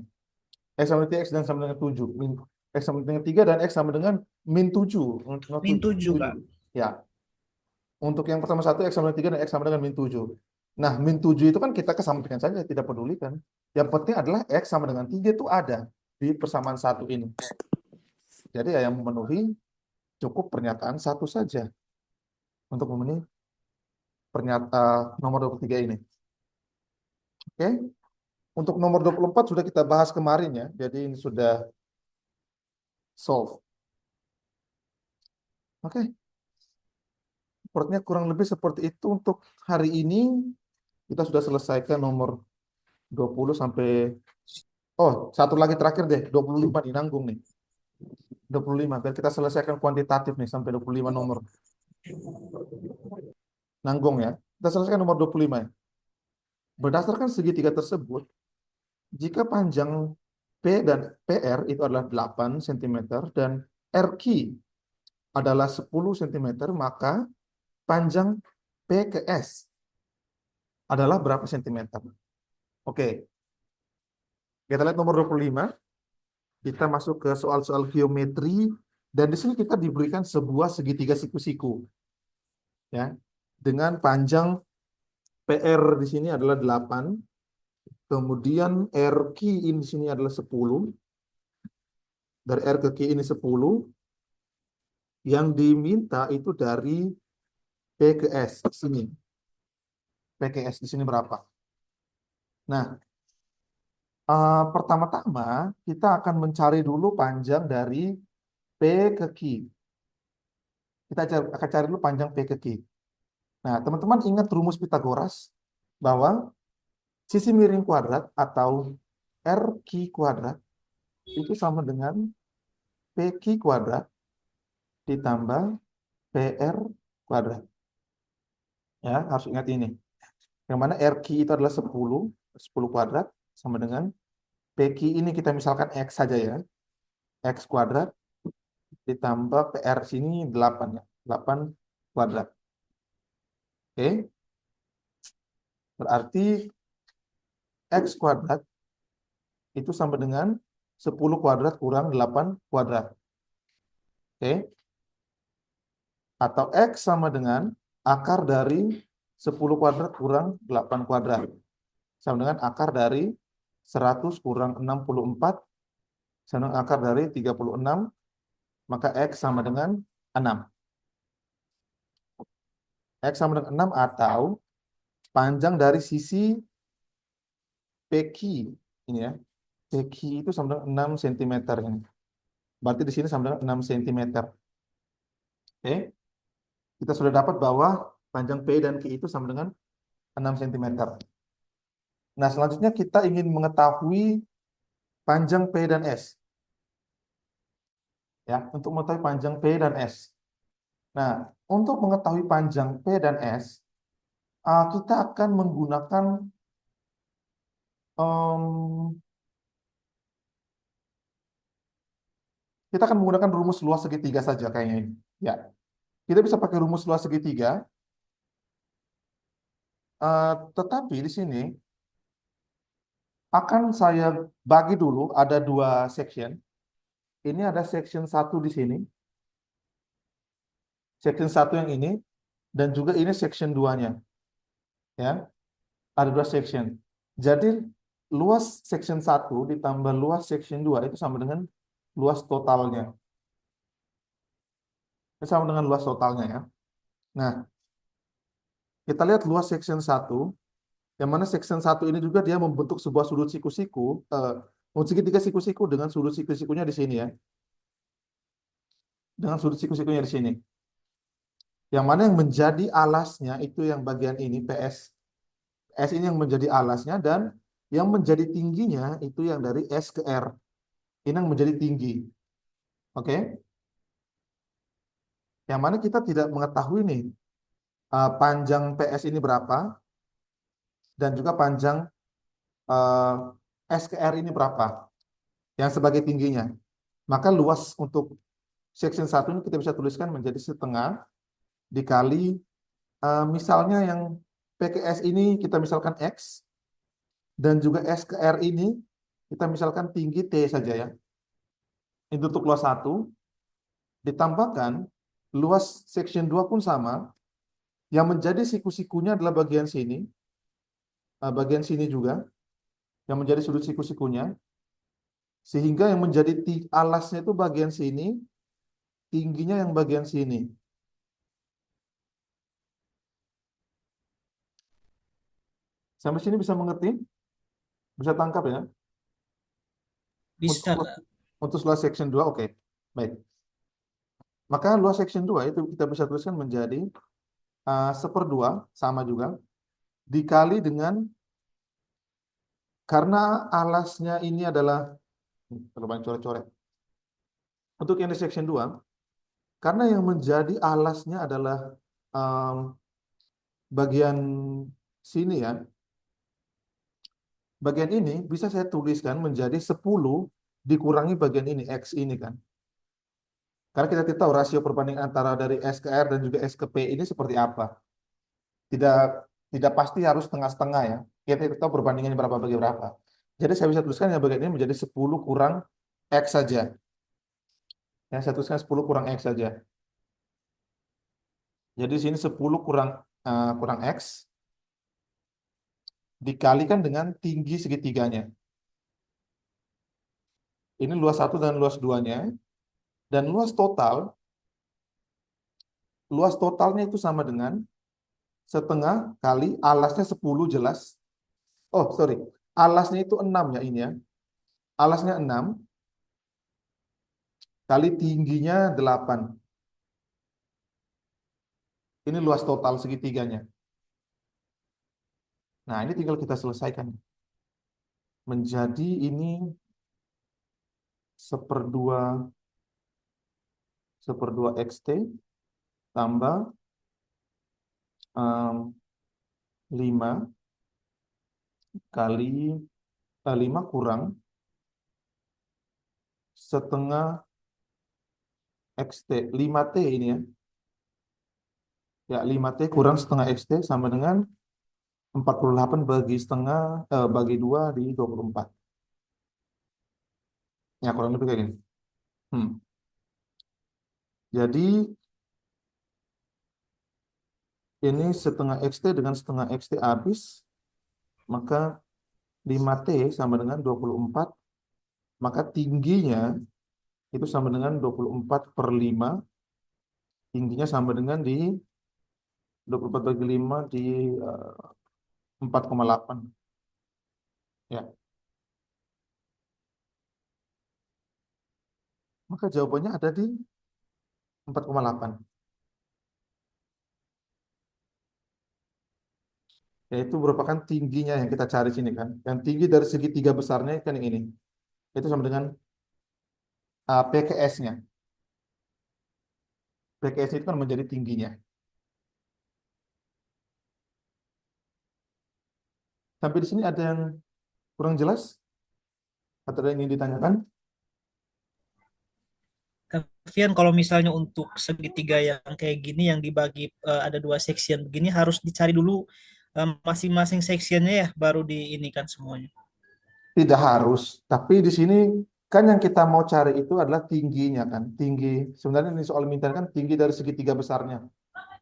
Speaker 1: X sama dengan X dan sama dengan 7. X sama dengan 3 dan X sama dengan min 7.
Speaker 2: Min 7, Kak.
Speaker 1: Ya. Untuk yang pertama 1, X sama dengan 3 dan X sama dengan min 7. Nah, min 7 itu kan kita kesampingkan saja, tidak pedulikan. Yang penting adalah X sama dengan 3 itu ada di persamaan 1 ini. Jadi ya yang memenuhi cukup pernyataan 1 saja untuk memenuhi pernyataan nomor 23 ini. Oke. Untuk nomor 24 sudah kita bahas kemarin ya. Jadi ini sudah solve. Oke. Sepertinya kurang lebih seperti itu untuk hari ini. Kita sudah selesaikan nomor 20 sampai... Oh, satu lagi terakhir deh. 25 nih, nanggung nih. 25. Biar kita selesaikan kuantitatif nih sampai 25 nomor. Nanggung ya. Kita selesaikan nomor 25 ya. Berdasarkan segitiga tersebut, jika panjang P dan PR itu adalah 8 cm dan RQ adalah 10 cm, maka panjang P ke S adalah berapa cm? Oke. Kita lihat nomor 25. Kita masuk ke soal-soal geometri, dan di sini kita diberikan sebuah segitiga siku-siku. Ya. Dengan panjang PR di sini adalah 8. Kemudian RQ ini di sini adalah 10. Dari R ke Q ini 10. Yang diminta itu dari P ke S di sini. P ke S di sini berapa? Nah, pertama-tama kita akan mencari dulu panjang dari P ke Q. Kita akan cari dulu panjang P ke Q. Nah, teman-teman ingat rumus Pitagoras bahwa sisi miring kuadrat atau RQ kuadrat itu sama dengan PQ kuadrat ditambah PR kuadrat. Ya, harus ingat ini. Yang mana RQ itu adalah 10 kuadrat sama dengan PQ ini kita misalkan X saja ya. X kuadrat ditambah PR sini 8 ya. 8 kuadrat. Oke. Berarti X kuadrat itu sama dengan 10 kuadrat kurang 8 kuadrat. Oke. Atau X sama dengan akar dari 10 kuadrat kurang 8 kuadrat. Sama dengan akar dari 100 kurang 64 sama dengan akar dari 36, maka X sama dengan 6. X sama dengan 6 atau panjang dari sisi PQ ini ya. PQ itu sama dengan 6 cm ini. Berarti di sini sama dengan 6 cm. Oke. Kita sudah dapat bahwa panjang P dan Q itu sama dengan 6 cm. Nah, selanjutnya kita ingin mengetahui panjang P dan S. Ya, untuk mengetahui panjang P dan S. Nah, untuk mengetahui panjang P dan S, kita akan menggunakan rumus luas segitiga saja kayaknya ini. Ya, kita bisa pakai rumus luas segitiga. Tetapi di sini akan saya bagi dulu ada 2 section. Ini ada section 1 di sini. Section 1 yang ini dan juga ini section 2-nya. Ya. Ada 2 section. Jadi luas section 1 ditambah luas section 2 itu sama dengan luas totalnya. Ini sama dengan luas totalnya ya. Nah, kita lihat luas section 1, yang mana section 1 ini juga dia membentuk sebuah sudut siku-siku, segitiga siku-siku dengan sudut siku-sikunya di sini ya. Dengan sudut siku-sikunya di sini. Yang mana yang menjadi alasnya itu yang bagian ini, PS. S ini yang menjadi alasnya dan yang menjadi tingginya itu yang dari S ke R. Ini yang menjadi tinggi. Oke. Yang mana kita tidak mengetahui nih panjang PS ini berapa dan juga panjang S ke R ini berapa yang sebagai tingginya. Maka luas untuk section 1 ini kita bisa tuliskan menjadi setengah dikali misalnya yang PKS ini kita misalkan X dan juga S ke R ini kita misalkan tinggi T saja ya. Itu untuk luas 1 ditambahkan luas section 2 pun sama. Yang menjadi siku-sikunya adalah bagian sini. Bagian sini juga yang menjadi sudut siku-sikunya. Sehingga yang menjadi alasnya itu bagian sini, tingginya yang bagian sini. Sampai sini bisa mengerti? Bisa tangkap ya?
Speaker 2: Bisa,
Speaker 1: Untuk,
Speaker 2: Kak.
Speaker 1: untuk luas section 2, oke. Baik. Maka luas section 2 itu kita bisa tuliskan menjadi 1/2, sama juga, dikali dengan, karena alasnya ini adalah, terlalu coret-coret. Untuk yang di section 2, karena yang menjadi alasnya adalah bagian sini ya, bagian ini bisa saya tuliskan menjadi 10 dikurangi bagian ini, X ini kan. Karena kita tidak tahu rasio perbandingan antara dari S ke R dan juga S ke P ini seperti apa. Tidak pasti harus setengah-setengah ya. Kita tidak tahu perbandingannya berapa bagi berapa. Jadi saya bisa tuliskan yang bagian ini menjadi 10 kurang X saja. Ya, saya tuliskan 10 kurang X saja. Jadi di sini 10 kurang X dikalikan dengan tinggi segitiganya. Ini luas 1 dan luas 2-nya. Dan luas totalnya itu sama dengan setengah kali alasnya 10 jelas. Oh, sorry. Alasnya itu 6 ya ini ya. Alasnya 6 kali tingginya 8. Ini luas total segitiganya. Nah, ini tinggal kita selesaikan. Menjadi ini seperdua XT tambah 5 kali 5 kurang setengah XT. 5T ini ya. Ya, 5T kurang setengah XT sama dengan 48 bagi setengah bagi 2 di 24. Ya, kurang lebih kayak gini. Jadi ini setengah XT dengan setengah XT habis, maka 5T sama dengan 24, maka tingginya itu sama dengan 24/5, tingginya sama dengan di 24 bagi 5 di 4,8. Ya, maka jawabannya ada di 4,8. Yaitu merupakan tingginya yang kita cari sini kan. Yang tinggi dari segitiga besarnya kan yang ini. Itu sama dengan PKS-nya. PKS itu kan menjadi tingginya. Sampai di sini ada yang kurang jelas? Atau ada yang ingin ditanyakan?
Speaker 2: Vian, kalau misalnya untuk segitiga yang kayak gini yang dibagi ada 2 section begini harus dicari dulu masing-masing sectionnya ya baru di ini kan semuanya.
Speaker 1: Tidak harus, tapi di sini kan yang kita mau cari itu adalah tingginya kan. Tinggi, sebenarnya ini soal minta kan tinggi dari segitiga besarnya.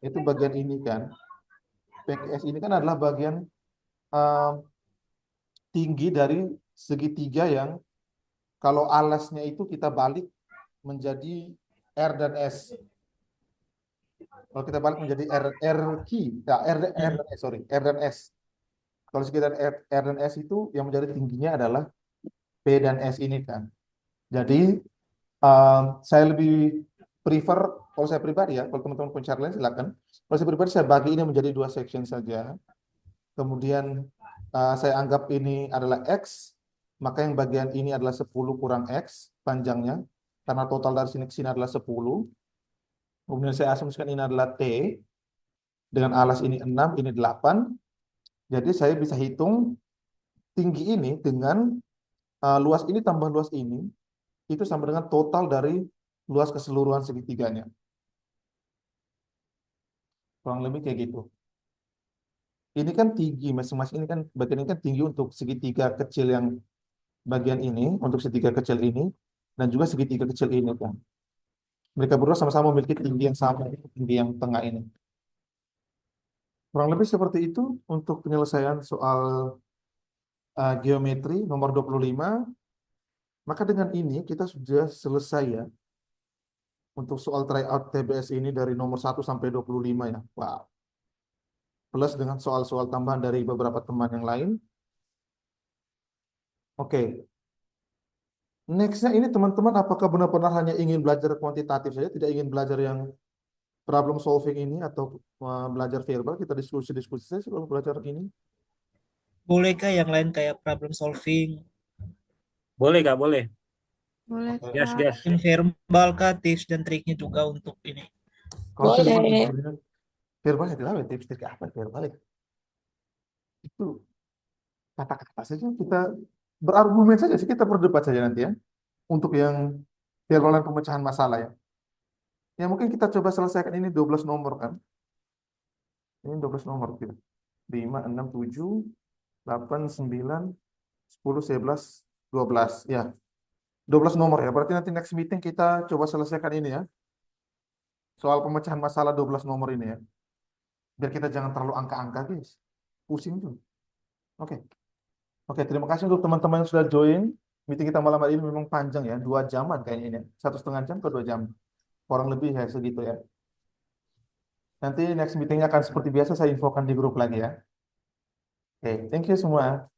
Speaker 1: Itu bagian ini kan. PKS ini kan adalah bagian tinggi dari segitiga yang kalau alasnya itu kita balik menjadi R dan S. Kalau kita balik menjadi R dan S. Kalau sekitar R dan S itu yang menjadi tingginya adalah P dan S ini kan. Jadi saya lebih prefer, kalau saya pribadi ya, kalau teman-teman punya cara lain silakan. Kalau saya pribadi saya bagi ini menjadi 2 section saja. Kemudian saya anggap ini adalah X, maka yang bagian ini adalah 10 kurang X panjangnya, karena total dari sini ke sini adalah 10. Kemudian saya asumsikan ini adalah T, dengan alas ini 6, ini 8. Jadi saya bisa hitung tinggi ini dengan luas ini tambah luas ini, itu sama dengan total dari luas keseluruhan segitiganya. Kurang lebih kayak gitu. Ini kan tinggi, masing-masing ini kan, bagian ini kan tinggi untuk segitiga kecil yang bagian ini, untuk segitiga kecil ini, dan juga segitiga kecil ini kan. Mereka berdua sama-sama memiliki tinggi yang sama, tinggi yang tengah ini. Kurang lebih seperti itu untuk penyelesaian soal geometri nomor 25. Maka dengan ini kita sudah selesai ya untuk soal tryout TBS ini dari nomor 1 sampai 25 ya. Wow. Plus dengan soal-soal tambahan dari beberapa teman yang lain. Oke. Nextnya ini teman-teman apakah benar-benar hanya ingin belajar kuantitatif saja, tidak ingin belajar yang problem solving ini atau belajar verbal? Kita diskusi saja kalau belajar ini.
Speaker 2: Bolehkah yang lain kayak problem solving?
Speaker 6: Boleh Kak, boleh.
Speaker 5: Boleh,
Speaker 6: Gas,
Speaker 5: Kak.
Speaker 6: gas.
Speaker 2: Yang verbal kah tips dan triknya juga untuk ini.
Speaker 1: Kalau saya
Speaker 5: Boleh.
Speaker 1: verbal ya tidak tips trik apa verbal itu kata-kata saja, kita berargumen saja sih, kita berdebat saja nanti ya untuk yang verbal dan pemecahan masalah ya. Ya mungkin kita coba selesaikan ini 12 nomor kan. Ini 12 nomor gitu. 5, 6, 7, 8, 9, 10, 11, 12 ya. 12 nomor ya. Berarti nanti next meeting kita coba selesaikan ini ya. Soal pemecahan masalah 12 nomor ini ya. Biar kita jangan terlalu angka-angka guys. Pusing tuh. Oke. Oke, terima kasih untuk teman-teman yang sudah join. Meeting kita malam hari ini memang panjang ya. 2 jaman kayaknya ini. 1,5 jam ke 2 jam. Kurang lebih ya segitu ya. Nanti next meetingnya akan seperti biasa saya infokan di grup lagi ya. Oke, thank you semua.